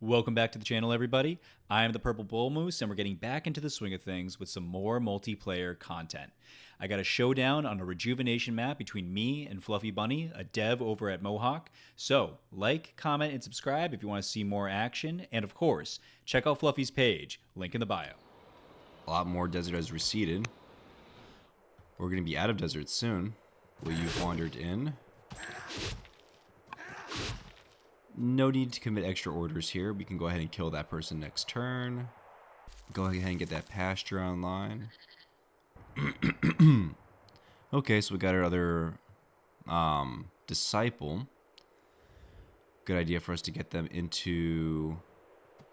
Welcome back to the channel, everybody. I am the Purple Bull Moose, and we're getting back into the swing of things with some more multiplayer content. I got a showdown on a rejuvenation map between me and Fluffy Bunny, a dev over at Mohawk. So, like, comment, and subscribe if you want to see more action. And of course, check out Fluffy's page, link in the bio. A lot more desert has receded. We're going to be out of desert soon. Well, you've wandered in. No need to commit extra orders here. We can go ahead and kill that person next turn. Go ahead and get that pasture online. Okay, so we got our other disciple. Good idea for us to get them into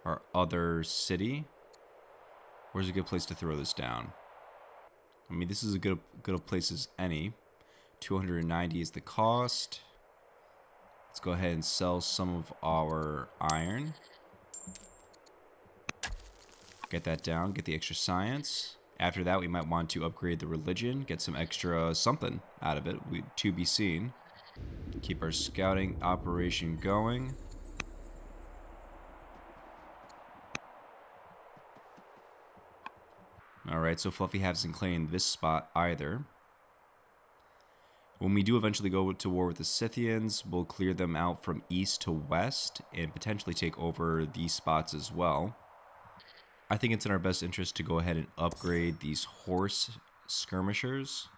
our other city. Where's a good place to throw this down? I mean, this is a good a place as any. 290 is the cost. Let's go ahead and sell some of our iron. Get that down, get the extra science. After that, we might want to upgrade the religion, get some extra something out of it, to be seen. Keep our scouting operation going. Alright, so Fluffy hasn't claimed this spot either. When we do eventually go to war with the Scythians, we'll clear them out from east to west and potentially take over these spots as well. I think it's in our best interest to go ahead and upgrade these horse skirmishers,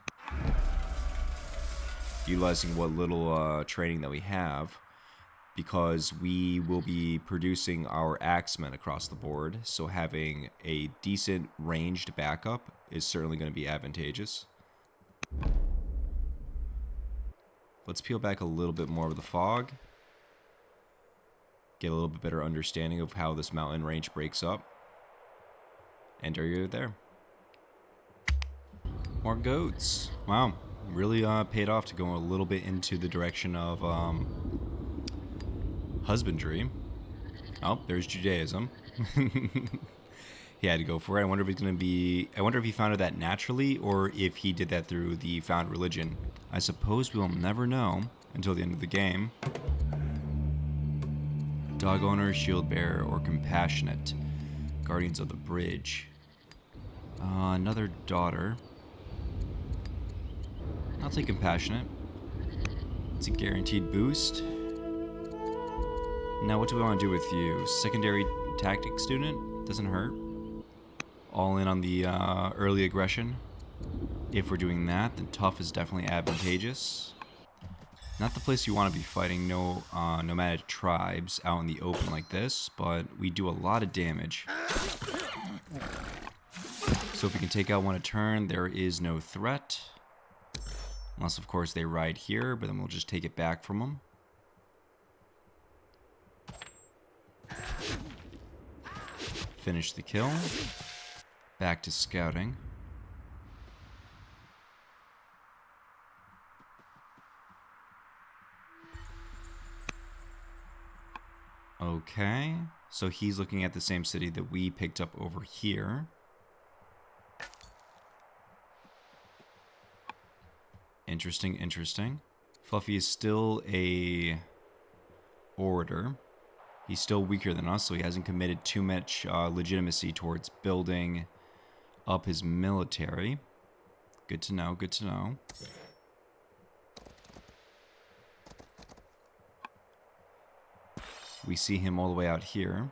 utilizing what little training that we have, because we will be producing our axemen across the board, so having a decent ranged backup is certainly going to be advantageous. Let's peel back a little bit more of the fog. Get a little bit better understanding of how this mountain range breaks up. And are you there? More goats. Wow, really paid off to go a little bit into the direction of husbandry. Oh, there's Judaism. He had to go for it. I wonder if he's going to be... I wonder if he founded that naturally or if he did that through the found religion. I suppose we'll never know until the end of the game. Dog owner, shield bearer, or compassionate. Guardians of the bridge. Another daughter. I'll take compassionate. It's a guaranteed boost. Now what do we want to do with you? Secondary tactics student? Doesn't hurt. All in on the early aggression. If we're doing that, then tough is definitely advantageous. Not the place you want to be fighting nomadic tribes out in the open like this, but we do a lot of damage. So if we can take out one a turn, there is no threat. Unless, of course, they ride here, but then we'll just take it back from them. Finish the kill. Back to scouting. Okay, so he's looking at the same city that we picked up over here. Interesting, interesting. Fluffy is still a orator. He's still weaker than us, so he hasn't committed too much legitimacy towards building up his military. Good to know, good to know. We see him all the way out here.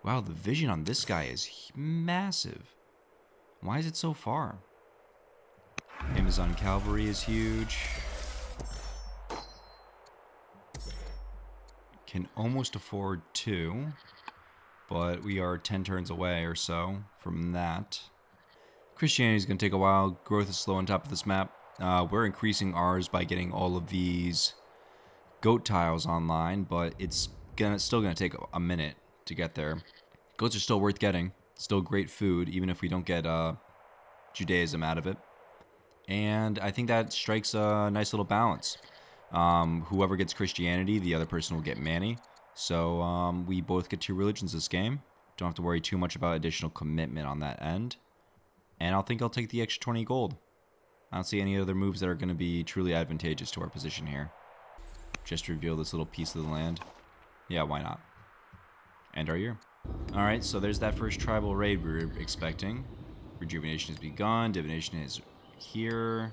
Wow, the vision on this guy is massive. Why is it so far? Amazon Cavalry is huge. Can almost afford 2. But we are 10 turns away or so from that. Christianity is going to take a while. Growth is slow on top of this map. We're increasing ours by getting all of these goat tiles online, but it's still going to take a minute to get there. Goats are still worth getting. Still great food, even if we don't get Judaism out of it. And I think that strikes a nice little balance. Whoever gets Christianity, the other person will get Manny. So we both get 2 religions this game. Don't have to worry too much about additional commitment on that end. And I'll take the extra 20 gold. I don't see any other moves that are going to be truly advantageous to our position here. Just reveal this little piece of the land. Yeah, why not? End our year. Alright, so there's that first tribal raid we were expecting. Rejuvenation has begun. Divination is here.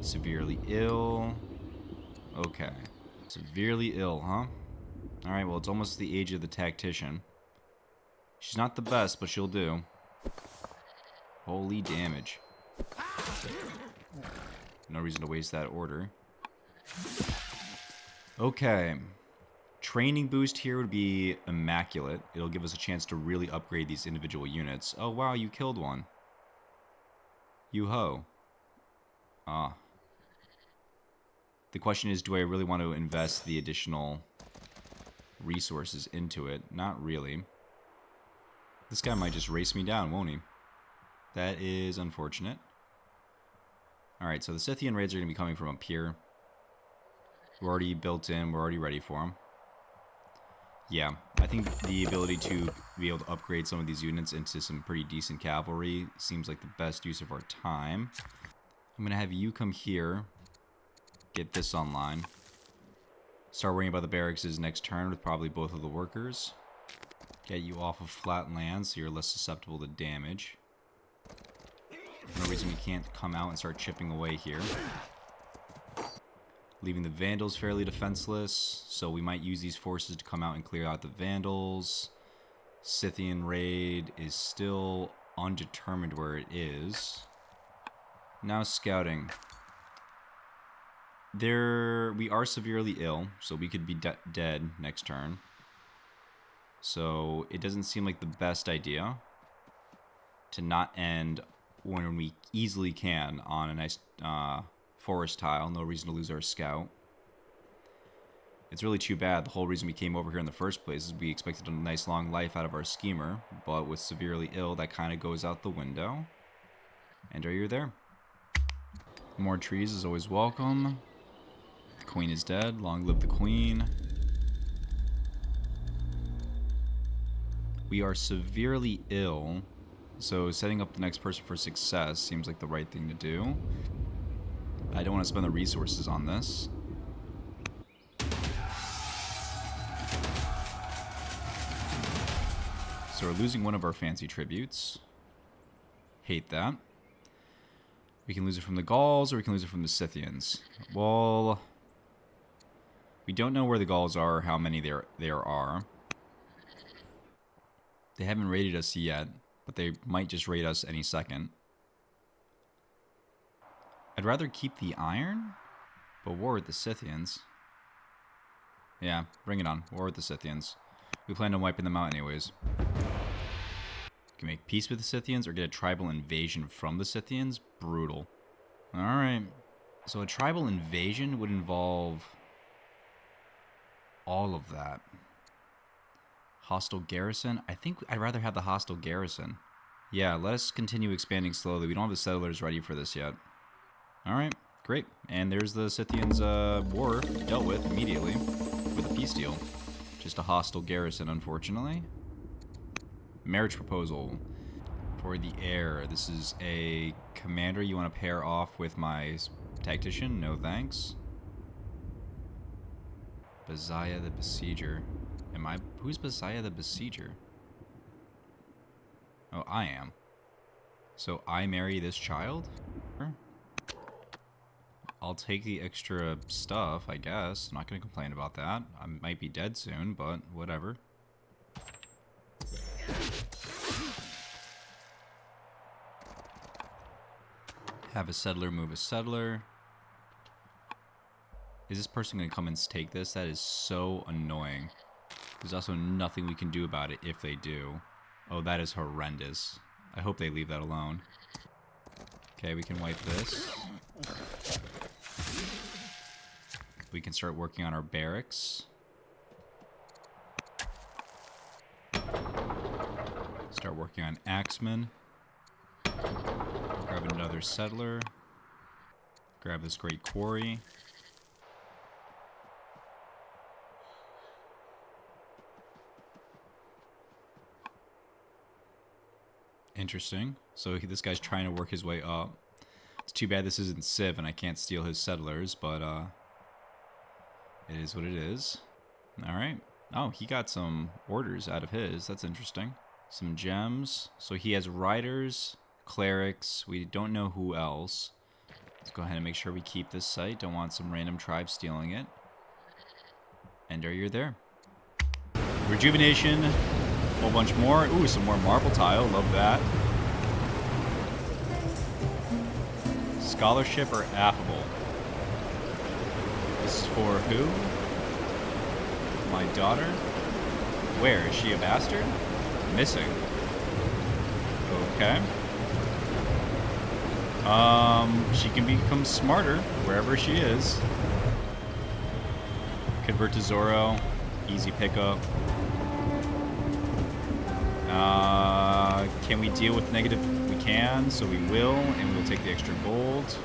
Severely ill. Okay. Severely ill, huh? Alright, well, it's almost the age of the tactician. She's not the best, but she'll do. Holy damage. No reason to waste that order. Okay. Training boost here would be immaculate. It'll give us a chance to really upgrade these individual units. Oh, wow, you killed one. You-ho. Ah. The question is, do I really want to invest the additional resources into it? Not really. This guy might just race me down, won't he? That is unfortunate. Alright, so the Scythian raids are going to be coming from up here. We're already built in. We're already ready for them. Yeah, I think the ability to be able to upgrade some of these units into some pretty decent cavalry seems like the best use of our time. I'm going to have you come here. Get this online. Start worrying about the barracks next turn with probably both of the workers. Get you off of flat land so you're less susceptible to damage. No reason we can't come out and start chipping away here. Leaving the Vandals fairly defenseless, so we might use these forces to come out and clear out the Vandals. Scythian raid is still undetermined where it is. Now scouting. We are severely ill, so we could be dead next turn. So it doesn't seem like the best idea to not end when we easily can on a nice forest tile. No reason to lose our scout. It's really too bad. The whole reason we came over here in the first place is we expected a nice long life out of our schemer, but with severely ill, that kind of goes out the window. And are you there? More trees is always welcome. The queen is dead. Long live the queen. We are severely ill, so setting up the next person for success seems like the right thing to do. I don't want to spend the resources on this. So we're losing one of our fancy tributes. Hate that. We can lose it from the Gauls, or we can lose it from the Scythians. Well, we don't know where the Gauls are or how many there are. They haven't raided us yet, but they might just raid us any second. I'd rather keep the iron, but war with the Scythians. Yeah, bring it on. War with the Scythians. We plan on wiping them out anyways. We can make peace with the Scythians or get a tribal invasion from the Scythians. Brutal. Alright. So a tribal invasion would involve all of that. Hostile garrison? I think I'd rather have the hostile garrison. Yeah, let us continue expanding slowly. We don't have the settlers ready for this yet. Alright, great. And there's the Scythians' war dealt with immediately with a peace deal. Just a hostile garrison, unfortunately. Marriage proposal for the heir. This is a commander you want to pair off with my tactician? No thanks. Baziah the Besieger. Who's Baziah the Besieger? Oh, I am. So I marry this child? I'll take the extra stuff, I guess. I'm not going to complain about that. I might be dead soon, but whatever. Have a settler move a settler. Is this person going to come and take this? That is so annoying. There's also nothing we can do about it if they do. Oh, that is horrendous. I hope they leave that alone. Okay, we can wipe this. We can start working on our barracks. Start working on axemen. Grab another settler. Grab this great quarry. Interesting. So this guy's trying to work his way up. It's too bad this isn't Civ and I can't steal his settlers, but it is what it is. Alright. Oh, he got some orders out of his. That's interesting. Some gems. So he has riders, clerics. We don't know who else. Let's go ahead and make sure we keep this site. Don't want some random tribe stealing it. Ender, you're there. Rejuvenation. A whole bunch more. Ooh, some more marble tile. Love that. Scholarship or affable? This is for who? My daughter? Where? Is she a bastard? Missing. Okay. She can become smarter wherever she is. Convert to Zoro. Easy pickup. Can we deal with negative? We can, so we will, and we'll take the extra gold.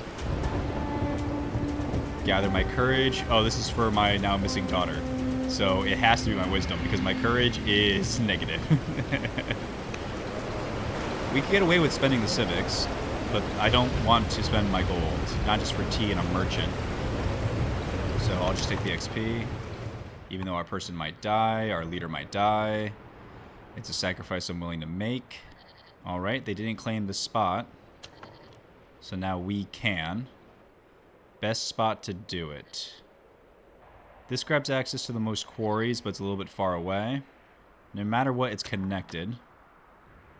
Gather my courage. Oh, this is for my now missing daughter. So it has to be my wisdom because my courage is negative. We could get away with spending the civics, but I don't want to spend my gold, not just for tea and a merchant. So I'll just take the XP. Even though our person might die, our leader might die. It's a sacrifice I'm willing to make. Alright, they didn't claim the spot. So now we can. Best spot to do it. This grabs access to the most quarries, but it's a little bit far away. No matter what, it's connected.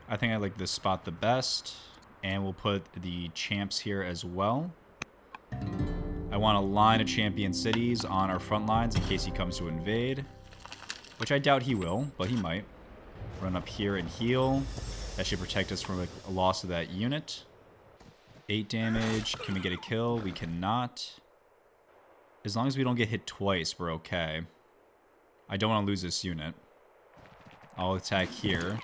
I think I like this spot the best. And we'll put the champs here as well. I want a line of champion cities on our front lines in case he comes to invade. Which I doubt he will, but he might. Run up here and heal. That should protect us from a loss of that unit. 8 damage. Can we get a kill? We cannot. As long as we don't get hit twice, we're okay. I don't want to lose this unit. I'll attack here.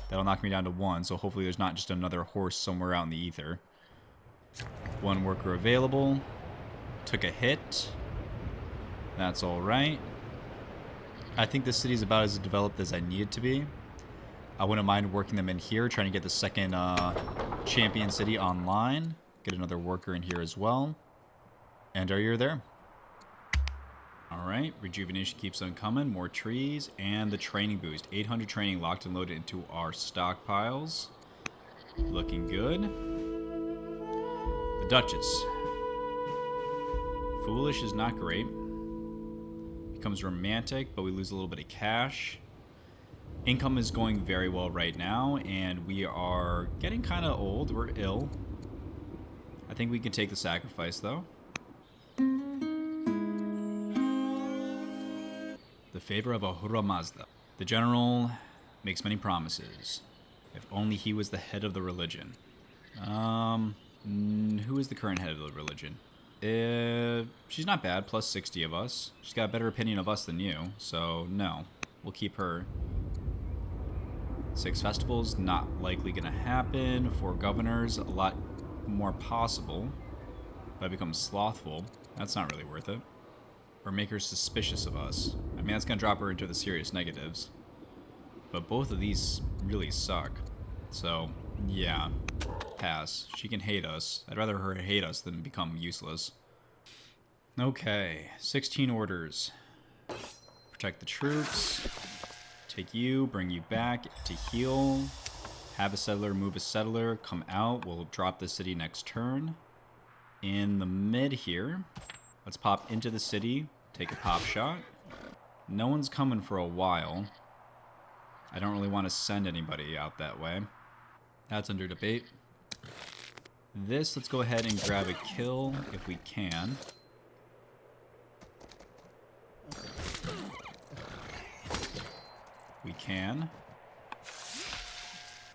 That'll knock me down to 1, so hopefully there's not just another horse somewhere out in the ether. 1 worker available. Took a hit. That's alright. I think this city's about as developed as I need it to be. I wouldn't mind working them in here, trying to get the second champion city online. Get another worker in here as well. And you're there. Alright, rejuvenation keeps on coming. More trees and the training boost. 800 training locked and loaded into our stockpiles. Looking good. The Duchess. Foolish is not great. Becomes romantic, but we lose a little bit of cash. Income is going very well right now, and we are getting kind of old. We're ill. I think we can take the sacrifice, though. The favor of Ahura Mazda. The general makes many promises. If only he was the head of the religion. Who is the current head of the religion? She's not bad, plus 60 of us. She's got a better opinion of us than you, so no. We'll keep her. 6 festivals, not likely gonna happen. 4 governors, a lot more possible. If I become slothful, that's not really worth it. Or make her suspicious of us. I mean, that's gonna drop her into the serious negatives. But both of these really suck. So, yeah. Pass. She can hate us. I'd rather her hate us than become useless. Okay. 16 orders. Protect the troops. Take you, bring you back to heal. Have a settler, move a settler, come out. We'll drop the city next turn. In the mid here, let's pop into the city, take a pop shot. No one's coming for a while. I don't really want to send anybody out that way. That's under debate. This, let's go ahead and grab a kill if we can. We can.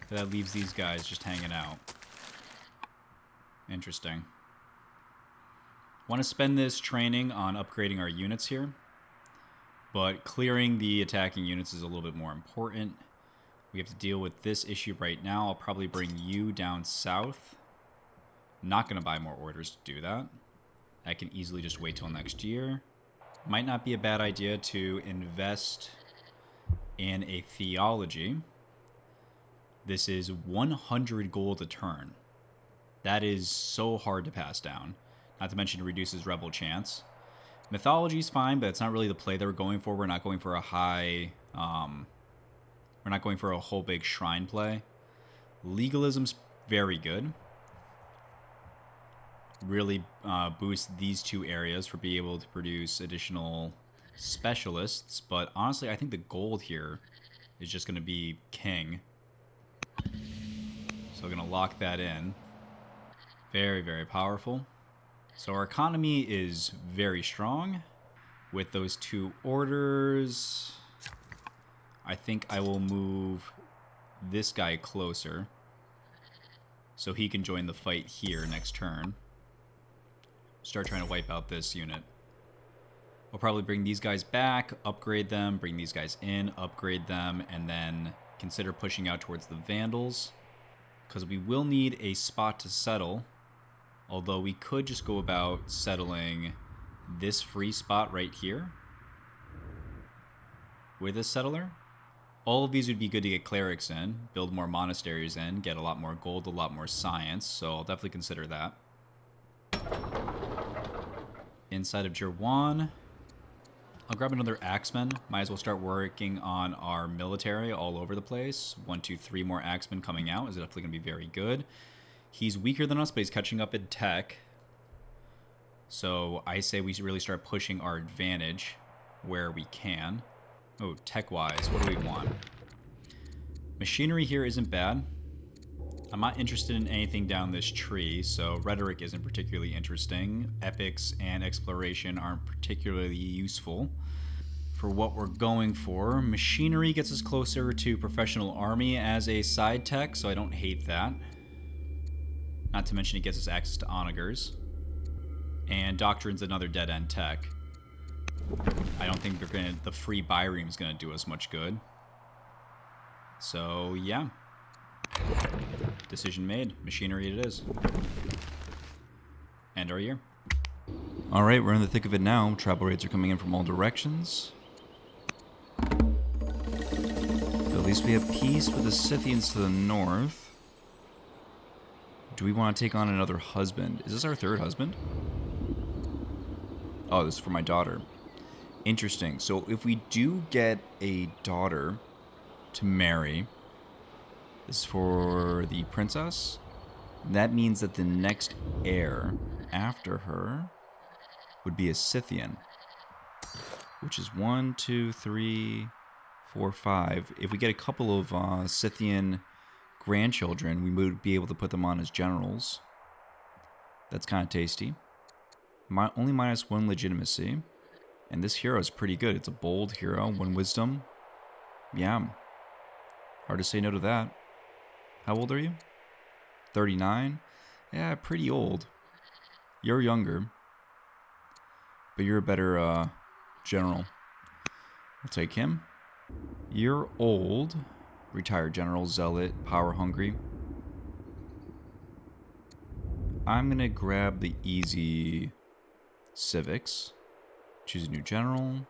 That leaves these guys just hanging out. Interesting. Want to spend this training on upgrading our units here. But clearing the attacking units is a little bit more important. We have to deal with this issue right now. I'll probably bring you down south. Not going to buy more orders to do that. I can easily just wait till next year. Might not be a bad idea to invest in a theology. This is 100 gold a turn. That is so hard to pass down. Not to mention it reduces rebel chance. Mythology's fine, but it's not really the play that we're going for. We're not going for a high... we're not going for a whole big shrine play. Legalism's very good. Really boost these two areas for being able to produce additional specialists. But honestly, I think the gold here is just going to be king. So we're going to lock that in. Very, very powerful. So our economy is very strong. With those two orders, I think I will move this guy closer so he can join the fight here next turn. Start trying to wipe out this unit. We'll probably bring these guys back, upgrade them, bring these guys in, upgrade them, and then consider pushing out towards the Vandals. Because we will need a spot to settle. Although we could just go about settling this free spot right here with a settler. All of these would be good to get clerics in, build more monasteries in, get a lot more gold, a lot more science, so I'll definitely consider that. Inside of Jirwan, I'll grab another axeman. Might as well start working on our military all over the place. 1, 2, 3 more axemen coming out is definitely going to be very good. He's weaker than us, but he's catching up in tech. So I say we really start pushing our advantage where we can. Oh, tech-wise, what do we want? Machinery here isn't bad. I'm not interested in anything down this tree, so rhetoric isn't particularly interesting. Epics and exploration aren't particularly useful for what we're going for. Machinery gets us closer to professional army as a side tech, so I don't hate that. Not to mention it gets us access to onagers. And Doctrine's another dead-end tech. I don't think the free Byream is going to do us much good. So, yeah. Decision made. Machinery it is. End our year. Alright, we're in the thick of it now. Travel raids are coming in from all directions. At least we have peace with the Scythians to the north. Do we want to take on another husband? Is this our third husband? Oh, this is for my daughter. Interesting. So if we do get a daughter to marry, this is for the princess, that means that the next heir after her would be a Scythian, which is 1, 2, 3, 4, 5. If we get a couple of Scythian grandchildren, we would be able to put them on as generals. That's kind of tasty. Only -1 legitimacy. And this hero is pretty good. It's a bold hero. 1 wisdom. Yeah. Hard to say no to that. How old are you? 39? Yeah, pretty old. You're younger. But you're a better general. I'll take him. You're old. Retired general, zealot, power hungry. I'm going to grab the easy civics. Choose a new general.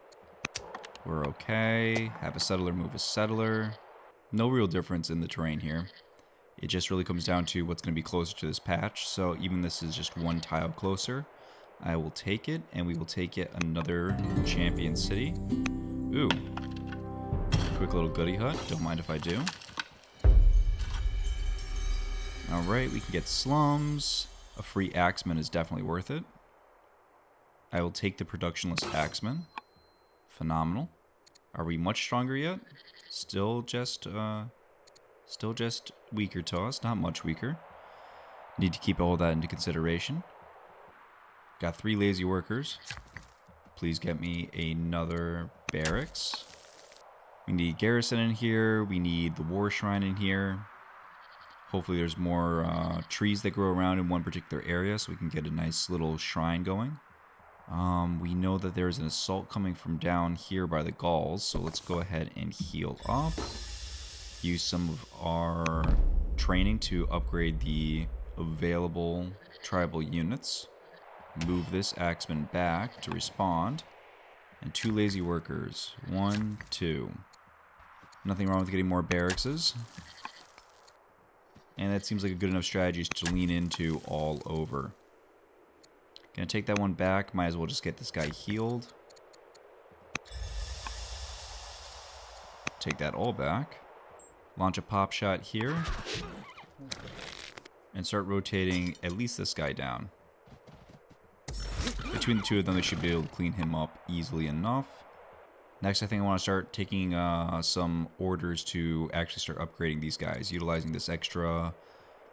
We're okay. Have a settler move a settler. No real difference in the terrain here. It just really comes down to what's going to be closer to this patch. So even this is just 1 tile closer. I will take it, and we will take it another champion city. Ooh. Quick little goodie hut. Don't mind if I do. Alright, we can get slums. A free axeman is definitely worth it. I will take the productionless axeman. Phenomenal. Are we much stronger yet? Still just weaker to us. Not much weaker. Need to keep all that into consideration. Got 3 lazy workers. Please get me another barracks. We need garrison in here. We need the war shrine in here. Hopefully there's more trees that grow around in one particular area so we can get a nice little shrine going. We know that there's an assault coming from down here by the Gauls, so let's go ahead and heal up. Use some of our training to upgrade the available tribal units. Move this axeman back to respond. And 2 lazy workers. 1, 2. Nothing wrong with getting more barrackses. And that seems like a good enough strategy to lean into all over. Gonna take that one back. Might as well just get this guy healed. Take that all back. Launch a pop shot here. And start rotating at least this guy down. Between the two of them, they should be able to clean him up easily enough. Next, I think I want to start taking some orders to actually start upgrading these guys, utilizing this extra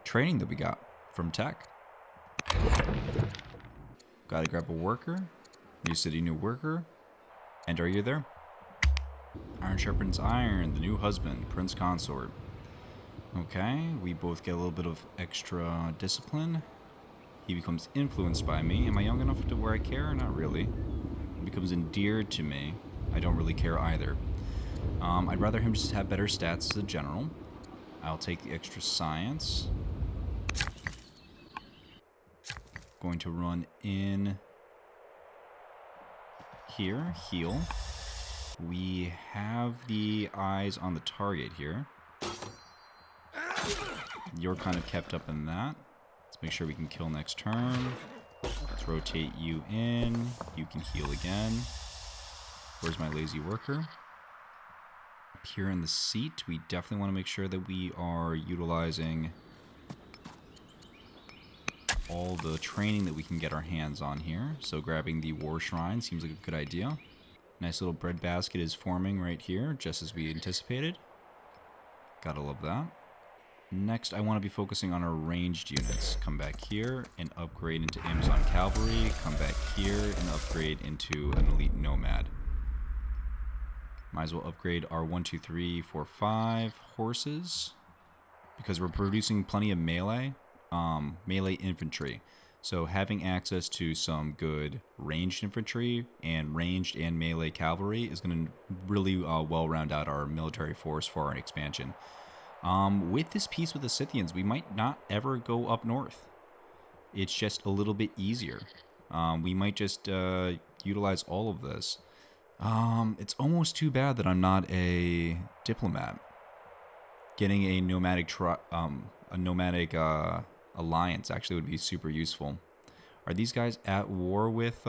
training that we got from tech. Gotta grab a worker. New city, new worker. And are you there? Iron sharpens iron, the new husband, Prince Consort. Okay, we both get a little bit of extra discipline. He becomes influenced by me. Am I young enough to where I care? Not really. He becomes endeared to me. I don't really care either. I'd rather him just have better stats as a general. I'll take the extra science. Going to run in here, heal. We have the eyes on the target here. You're kind of kept up in that. Let's make sure we can kill next turn. Let's rotate you in. You can heal again. Where's my lazy worker? Up here in the seat, we definitely want to make sure that we are utilizing all the training that we can get our hands on here. So grabbing the war shrine seems like a good idea. Nice little bread basket is forming right here, just as we anticipated. Gotta love that. Next, I want to be focusing on our ranged units. Come back here and upgrade into Amazon Cavalry. Come back here and upgrade into an Elite Nomad. Might as well upgrade our 1, 2, 3, 4, 5 horses. Because we're producing plenty of melee infantry. So having access to some good ranged infantry and ranged and melee cavalry is going to really well round out our military force for our expansion. With this peace with the Scythians, we might not ever go up north. It's just a little bit easier. We might just utilize all of this. It's almost too bad that I'm not a diplomat. Getting a nomadic alliance actually would be super useful. Are these guys at war with...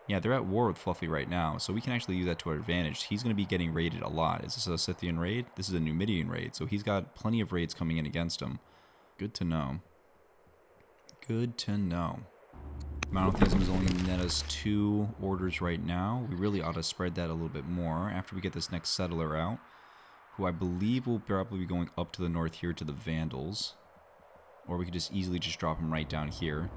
Yeah, they're at war with Fluffy right now, so we can actually use that to our advantage. He's going to be getting raided a lot. Is this a Scythian raid? This is a Numidian raid, so he's got plenty of raids coming in against him. Good to know. Good to know. Monotheism is only going to net us 2 orders right now. We really ought to spread that a little bit more after we get this next settler out, who I believe will probably be going up to the north here to the Vandals. Or we could just easily just drop him right down here.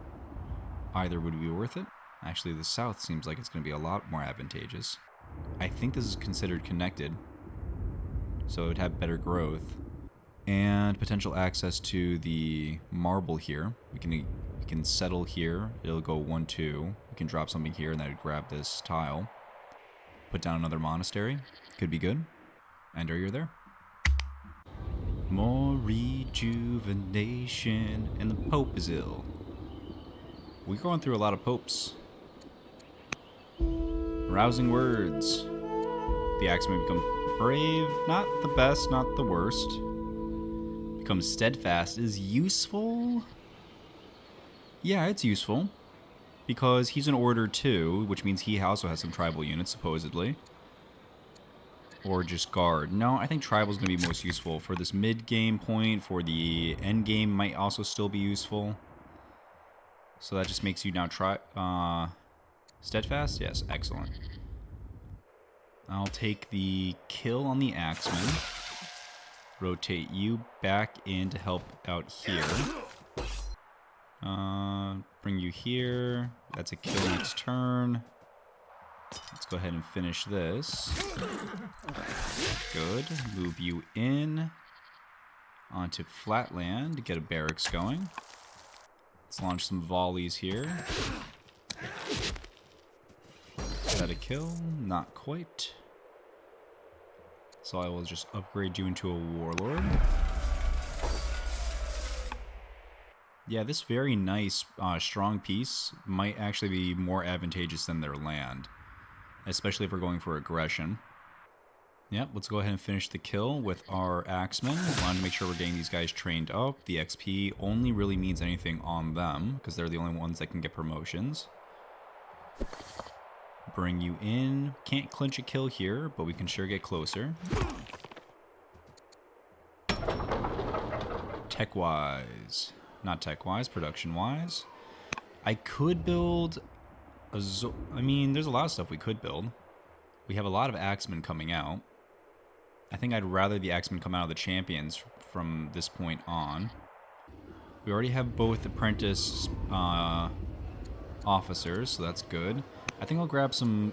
Either would be worth it. Actually, the south seems like it's going to be a lot more advantageous. I think this is considered connected, so it would have better growth. And potential access to the marble here. We can settle here. It'll go 1, 2. We can drop something here, and then I'd grab this tile. Put down another monastery. Could be good. And are you there? More rejuvenation, and the Pope is ill. We're going through a lot of popes. Rousing words. The axeman become brave, not the best, not the worst. Become steadfast is useful. Yeah, it's useful. Because he's an order 2, which means he also has some tribal units, supposedly. Or just guard. No, I think tribal is going to be most useful. For this mid-game point, for the end game might also still be useful. So that just makes you now steadfast? Yes, excellent. I'll take the kill on the axeman. Rotate you back in to help out here. Bring you here. That's a kill next turn. Let's go ahead and finish this. Good. Move you in onto flatland to get a barracks going. Let's launch some volleys here. Is that a kill? Not quite. So I will just upgrade you into a warlord. Yeah, this very nice, strong piece might actually be more advantageous than their land. Especially if we're going for aggression. Yep, let's go ahead and finish the kill with our axemen. Want to make sure we're getting these guys trained up. The XP only really means anything on them because they're the only ones that can get promotions. Bring you in. Can't clinch a kill here, but we can sure get closer. Tech-wise. Not tech-wise, production-wise. I could build a I mean, there's a lot of stuff we could build. We have a lot of axemen coming out. I think I'd rather the axemen come out of the champions from this point on. We already have both apprentice officers, so that's good. I think I'll grab some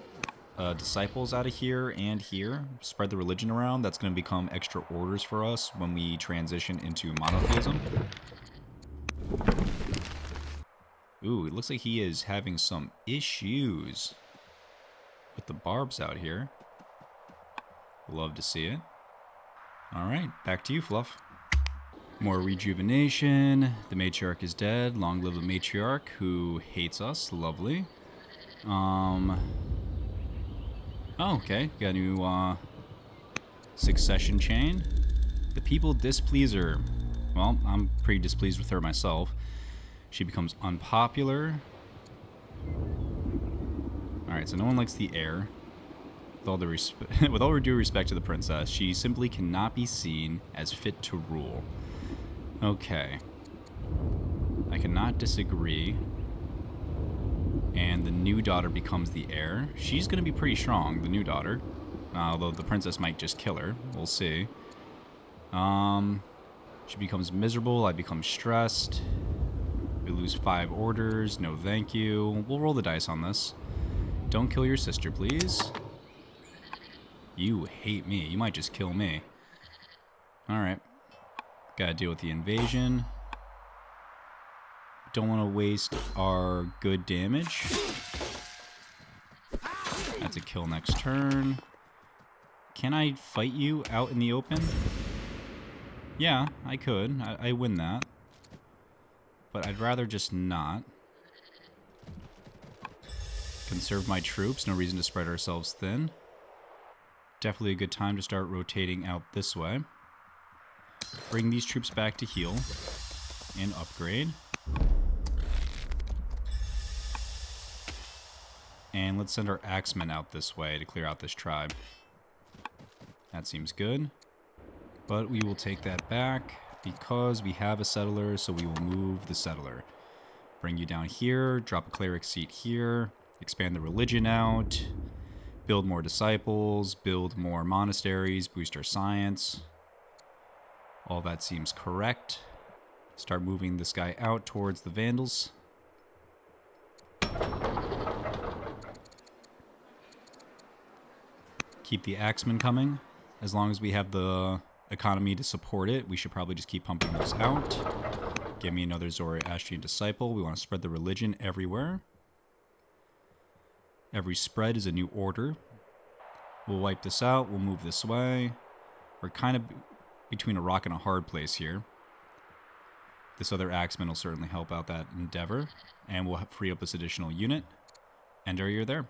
disciples out of here and here. Spread the religion around. That's going to become extra orders for us when we transition into monotheism. Ooh, it looks like he is having some issues with the barbs out here. Love to see it. Alright, back to you, Fluff. More rejuvenation. The matriarch is dead. Long live the matriarch who hates us. Lovely. Oh, okay. Got a new succession chain. The people displease her. Well, I'm pretty displeased with her myself. She becomes unpopular. Alright, so no one likes the heir. With all due respect to the princess, she simply cannot be seen as fit to rule. Okay. I cannot disagree. And the new daughter becomes the heir. She's going to be pretty strong, the new daughter. Although the princess might just kill her. We'll see. She becomes miserable. I become stressed. We lose 5 orders. No thank you. We'll roll the dice on this. Don't kill your sister, please. You hate me. You might just kill me. Alright. Gotta deal with the invasion. Don't want to waste our good damage. That's a kill next turn. Can I fight you out in the open? Yeah, I could. I win that. But I'd rather just not. Conserve my troops. No reason to spread ourselves thin. Definitely a good time to start rotating out this way. Bring these troops back to heal. And upgrade. And let's send our axemen out this way to clear out this tribe. That seems good. But we will take that back because we have a settler, so we will move the settler. Bring you down here, drop a cleric seat here, expand the religion out, build more disciples, build more monasteries, boost our science. All that seems correct. Start moving this guy out towards the Vandals. Keep the axemen coming. As long as we have the economy to support it, we should probably just keep pumping those out. Give me another Zoroastrian disciple. We want to spread the religion everywhere. Every spread is a new order. We'll wipe this out. We'll move this way. We're kind of between a rock and a hard place here. This other axeman will certainly help out that endeavor. And we'll free up this additional unit. Ender, you're there.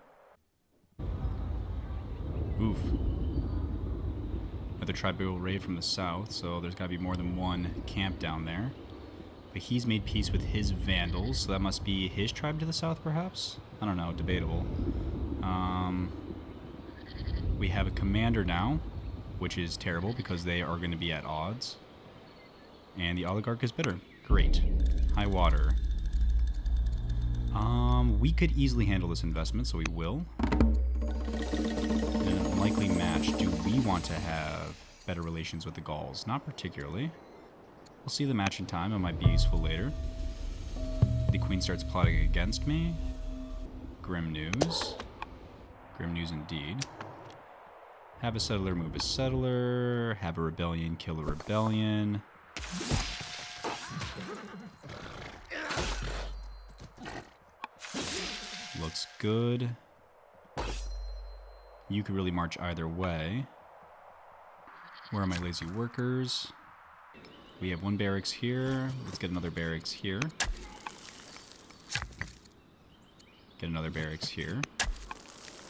Oof. Another tribal raid from the south, so there's got to be more than one camp down there. But he's made peace with his Vandals, so that must be his tribe to the south, perhaps? I don't know, debatable. We have a commander now, which is terrible because they are going to be at odds. And the oligarch is bitter. Great. High water. We could easily handle this investment, so we will. In an unlikely match, do we want to have better relations with the Gauls? Not particularly. We'll see the match in time. It might be useful later. The queen starts plotting against me. Grim news. Grim news indeed. Have a settler move a settler. Have a rebellion kill a rebellion. Looks good. You could really march either way. Where are my lazy workers? We have one barracks here. Let's get another barracks here. Get another barracks here.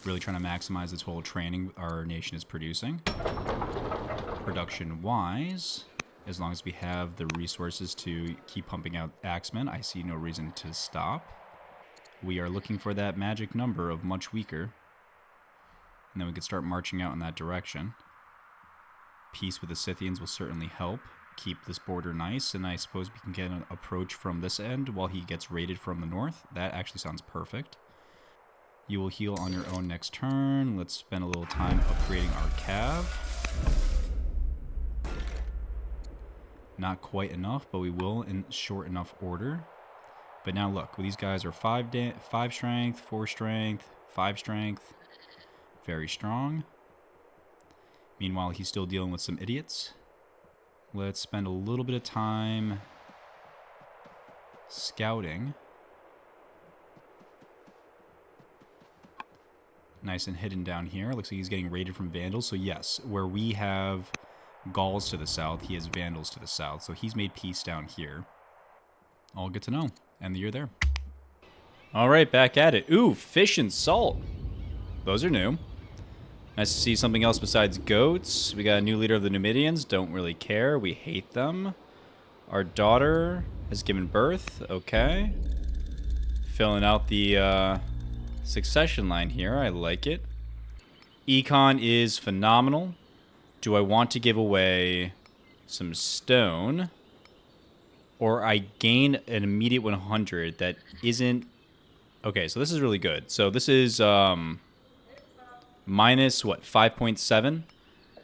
Really trying to maximize the total training our nation is producing. Production-wise, as long as we have the resources to keep pumping out axemen, I see no reason to stop. We are looking for that magic number of much weaker. And then we could start marching out in that direction. Peace with the Scythians will certainly help keep this border nice, and I suppose we can get an approach from this end while he gets raided from the north. That actually sounds perfect. You will heal on your own next turn. Let's spend a little time upgrading our cav. Not quite enough, but we will in short enough order. But now look, these guys are 5 strength, 4 strength, 5 strength. Very strong. Meanwhile, he's still dealing with some idiots. Let's spend a little bit of time scouting. Nice and hidden down here. Looks like he's getting raided from Vandals. So yes, where we have Gauls to the south, he has Vandals to the south. So he's made peace down here. All good to know. And you're there. All right, back at it. Ooh, fish and salt. Those are new. Nice to see something else besides goats. We got a new leader of the Numidians. Don't really care. We hate them. Our daughter has given birth. Okay. Filling out the succession line here. I like it. Econ is phenomenal. Do I want to give away some stone? Or I gain an immediate 100 that isn't... Okay, so this is really good. So this is... minus, what, 5.7?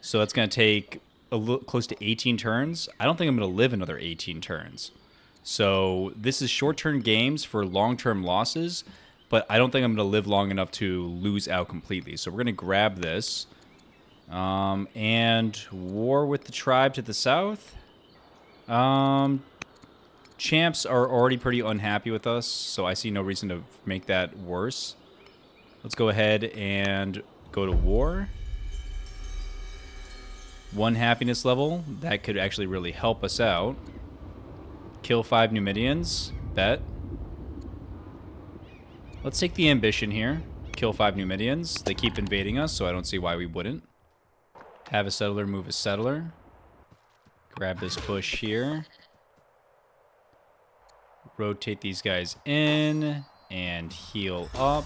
So that's going to take a little close to 18 turns. I don't think I'm going to live another 18 turns. So this is short-term games for long-term losses, but I don't think I'm going to live long enough to lose out completely. So we're going to grab this. And war with the tribe to the south. Champs are already pretty unhappy with us, so I see no reason to make that worse. Let's go ahead and go to war. 1 happiness level. That could actually really help us out. Kill 5 Numidians. Bet. Let's take the ambition here. Kill 5 Numidians. They keep invading us, so I don't see why we wouldn't. Have a settler move a settler. Grab this push here. Rotate these guys in and heal up.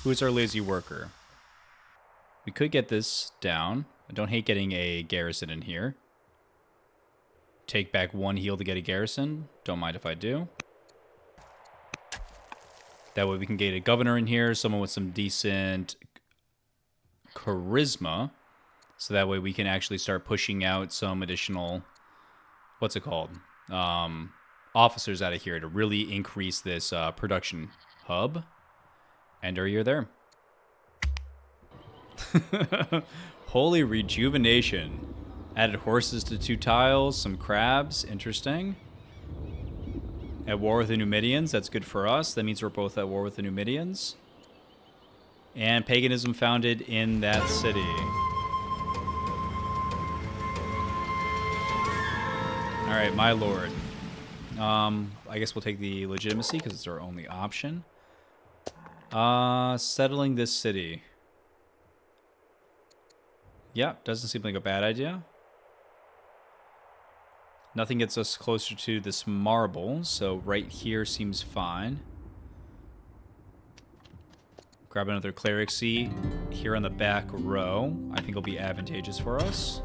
Who's our lazy worker? We could get this down. I don't hate getting a garrison in here. Take back 1 heal to get a garrison. Don't mind if I do. That way we can get a governor in here, someone with some decent charisma. So that way we can actually start pushing out some additional, what's it called? Officers out of here to really increase this production hub. Ender, you're there. Holy rejuvenation. Added horses to 2 tiles, some crabs, interesting. At war with the Numidians, that's good for us. That means we're both at war with the Numidians. And paganism founded in that city. Alright, my lord. I guess we'll take the legitimacy because it's our only option. Settling this city. Yeah, doesn't seem like a bad idea. Nothing gets us closer to this marble, so right here seems fine. Grab another clericsy here on the back row. I think it'll be advantageous for us.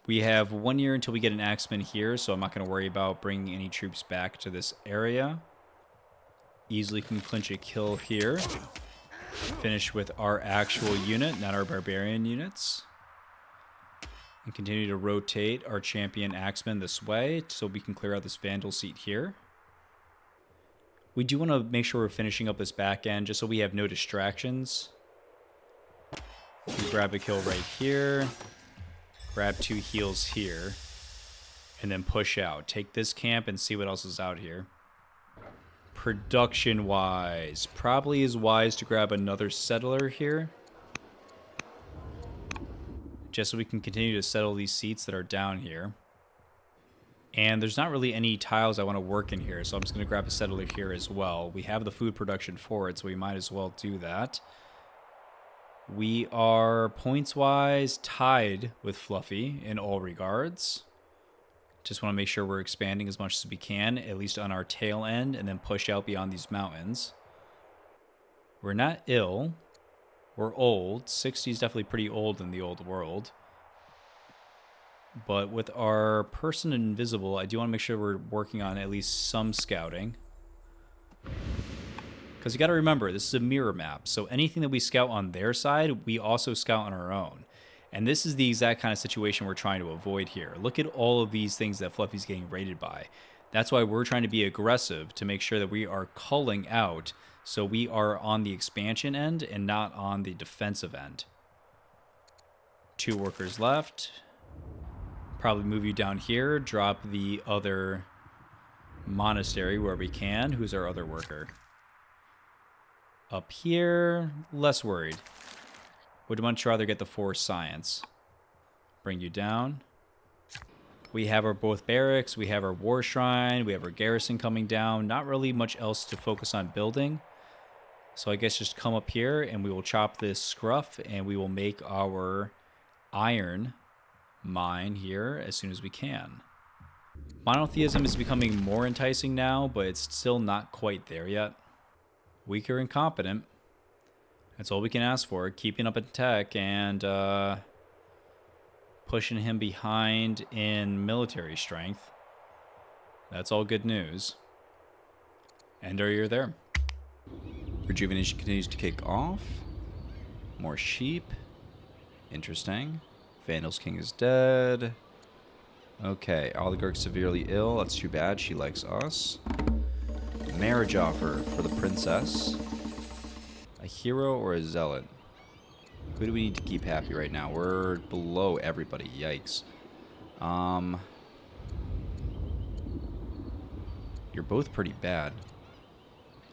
We have 1 year until we get an axeman here, so I'm not going to worry about bringing any troops back to this area. Easily can clinch a kill here. Finish with our actual unit, not our barbarian units. And continue to rotate our champion axeman this way so we can clear out this vandal seat here. We do want to make sure we're finishing up this back end just so we have no distractions. We grab a kill right here. Grab 2 heals here. And then push out. Take this camp and see what else is out here. Production-wise, probably is wise to grab another settler here. Just so we can continue to settle these seats that are down here. And there's not really any tiles I want to work in here, so I'm just going to grab a settler here as well. We have the food production for it, so we might as well do that. We are points-wise tied with Fluffy in all regards. Just want to make sure we're expanding as much as we can, at least on our tail end, and then push out beyond these mountains. We're not ill. We're old. 60 is definitely pretty old in the old world. But with our person invisible, I do want to make sure we're working on at least some scouting. Because you got to remember, this is a mirror map. So anything that we scout on their side, we also scout on our own. And this is the exact kind of situation we're trying to avoid here. Look at all of these things that Fluffy's getting raided by. That's why we're trying to be aggressive to make sure that we are culling out so we are on the expansion end and not on the defensive end. 2 workers left. Probably move you down here. Drop the other monastery where we can. Who's our other worker? Up here, less worried. Would much rather get the 4 science. Bring you down. We have our both barracks, we have our war shrine, we have our garrison coming down. Not really much else to focus on building. So I guess just come up here and we will chop this scruff and we will make our iron mine here as soon as we can. Monotheism is becoming more enticing now, but it's still not quite there yet. Weaker and competent. That's all we can ask for. Keeping up in tech and pushing him behind in military strength. That's all good news. Ender, you're there. Rejuvenation continues to kick off. More sheep. Interesting. Vandal's King is dead. Okay, Oligarch severely ill. That's too bad. She likes us. Marriage offer for the princess. A hero or a zealot? Who do we need to keep happy right now? We're below everybody. Yikes. You're both pretty bad.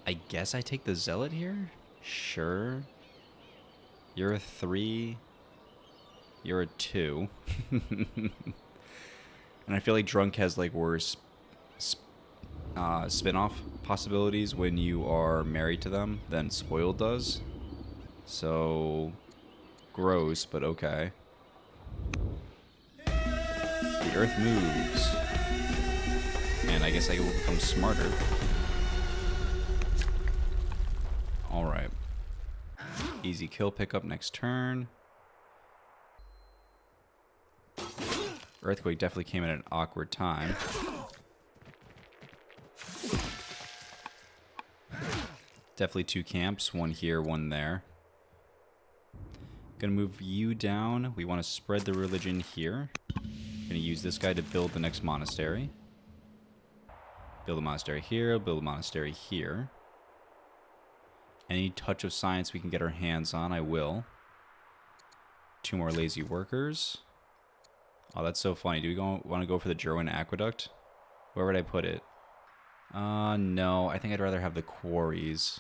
I guess I take the zealot here? Sure. You're a 3. You're a 2. And I feel like Drunk has like worse spin-off possibilities when you are married to them than Spoiled does. So gross, but okay. The earth moves. And I guess I will become smarter. Alright. Easy kill pickup next turn. Earthquake definitely came at an awkward time. Definitely 2 camps, 1 here, 1 there. Gonna move you down. We want to spread the religion here. Gonna use this guy to build the next monastery. Build a monastery here, build a monastery here. Any touch of science we can get our hands on, I will. 2 more lazy workers. Oh, that's so funny. Do we want to go for the Jerwin Aqueduct? Where would I put it? No. I think I'd rather have the quarries.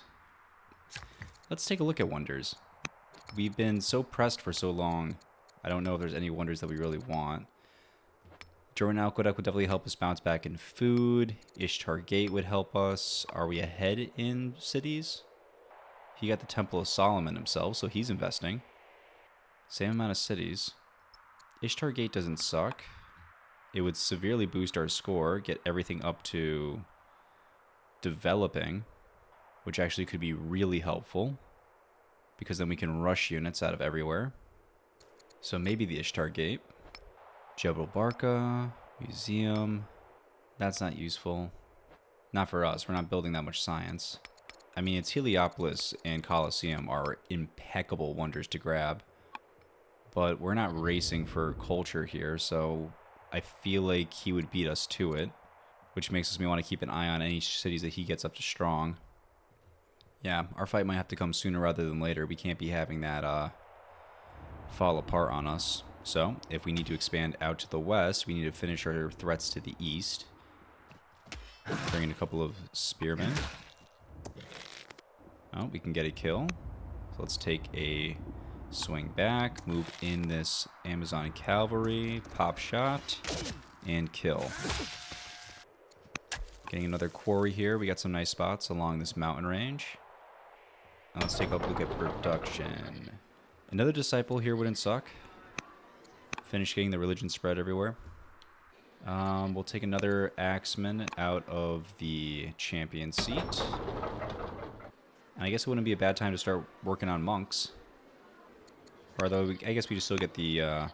Let's take a look at wonders. We've been so pressed for so long. I don't know if there's any wonders that we really want. Jerwin Aqueduct would definitely help us bounce back in food. Ishtar Gate would help us. Are we ahead in cities? He got the Temple of Solomon himself, so he's investing. Same amount of cities. Ishtar Gate doesn't suck. It would severely boost our score, get everything up to developing, which actually could be really helpful because then we can rush units out of everywhere. So maybe the Ishtar Gate. Jebel Barka, Museum. That's not useful. Not for us. We're not building that much science. I mean, it's Heliopolis and Colosseum are impeccable wonders to grab. But we're not racing for culture here, so I feel like he would beat us to it, which makes me want to keep an eye on any cities that he gets up to strong. Yeah, our fight might have to come sooner rather than later. We can't be having that fall apart on us. So, if we need to expand out to the west, we need to finish our threats to the east. Bring in a couple of spearmen. Oh, we can get a kill. So let's take a swing back, move in this Amazon cavalry, pop shot. and kill. Getting another quarry here. We got some nice spots along this mountain range. Now let's take a look at production. Another disciple here wouldn't suck. Finish getting the religion spread everywhere. We'll take another axeman out of the champion seat. And I guess it wouldn't be a bad time to start working on monks. Although, I guess we just still get the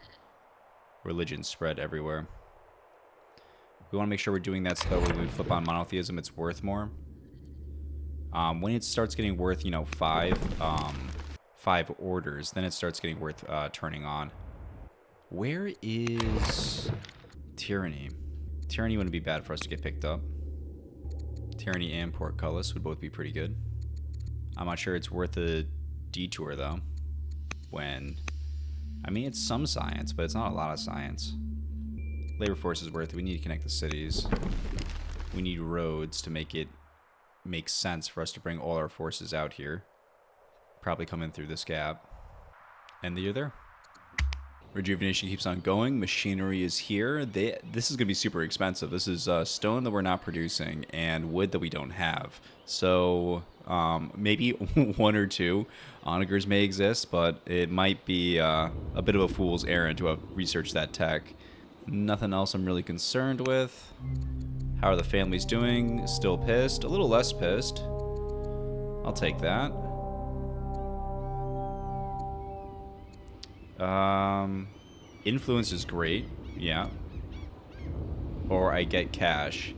religion spread everywhere. We want to make sure we're doing that so that when we flip on monotheism, it's worth more. When it starts getting worth, you know, five orders, then it starts getting worth turning on. Where is Tyranny? Tyranny wouldn't be bad for us to get picked up. Tyranny and Portcullis would both be pretty good. I'm not sure it's worth a detour, though. I mean, it's some science, but it's not a lot of science. Labor force is worth it. We need to connect the cities. We need roads to make it make sense for us to bring all our forces out here. Probably coming through this gap. And you're there. Rejuvenation keeps on going. Machinery is here. This is going to be super expensive. This is stone that we're not producing and wood that we don't have. So maybe one or two onagers may exist, but it might be a bit of a fool's errand to have researched that tech. Nothing else I'm really concerned with. How are the families doing? Still pissed? A little less pissed. I'll take that. Influence is great. Yeah. Or I get cash.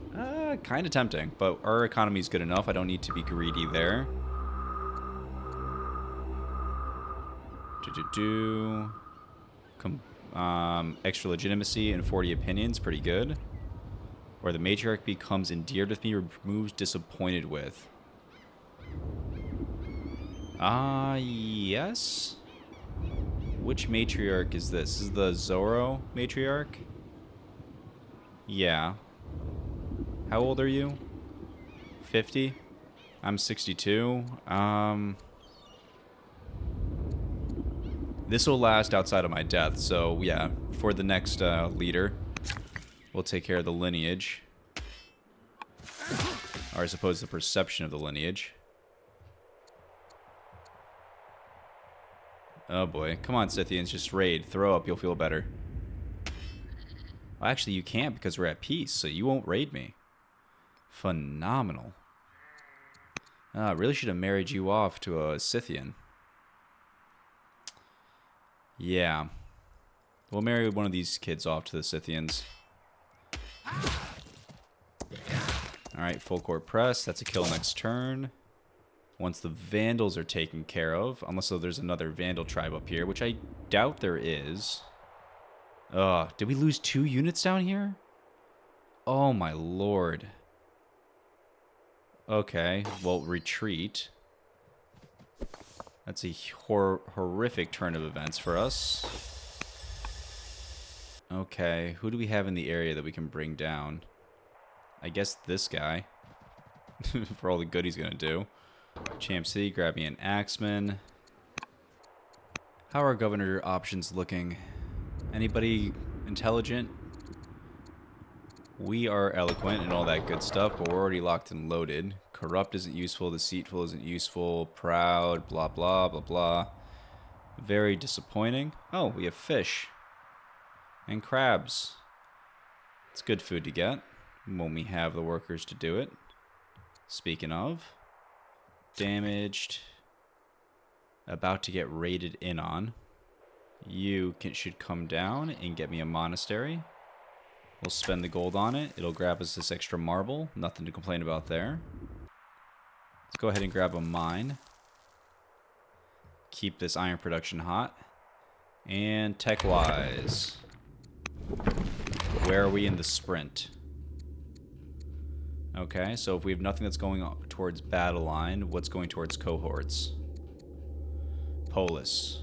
Kind of tempting, but our economy is good enough. I don't need to be greedy there. Extra legitimacy and 40 opinions, pretty good. Or the matriarch becomes endeared with me, removes disappointed with. Yes. Which matriarch is this? This is the Zoro matriarch? Yeah. How old are you? 50? I'm 62. This will last outside of my death, so yeah, for the next leader, we'll take care of the lineage. Or I suppose the perception of the lineage. Oh boy. Come on, Scythians, just raid. Throw up, you'll feel better. Well, actually, you can't because we're at peace, so you won't raid me. Phenomenal. I really should have married you off to a Scythian. Yeah. We'll marry one of these kids off to the Scythians. Alright, full court press. That's a kill next turn. Once the Vandals are taken care of, unless there's another Vandal tribe up here, which I doubt there is. Did we lose 2 units down here? Oh my lord. Okay, well, retreat. That's a horrific turn of events for us. Okay, who do we have in the area that we can bring down? I guess this guy. For all the good he's gonna do. Champ City, grab me an Axeman. How are governor options looking? Anybody intelligent? We are eloquent and all that good stuff, but we're already locked and loaded. Corrupt isn't useful, deceitful isn't useful, proud, blah, blah, blah, blah. Very disappointing. Oh, we have fish. And crabs. It's good food to get when we have the workers to do it. Speaking of, damaged. About to get raided in on. You should come down and get me a monastery. We'll spend the gold on it. It'll grab us this extra marble. Nothing to complain about there. Let's go ahead and grab a mine. Keep this iron production hot. And tech-wise, where are we in the sprint? Okay, so if we have nothing that's going towards battle line, what's going towards cohorts? Polis.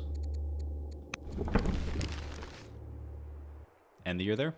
And you're there?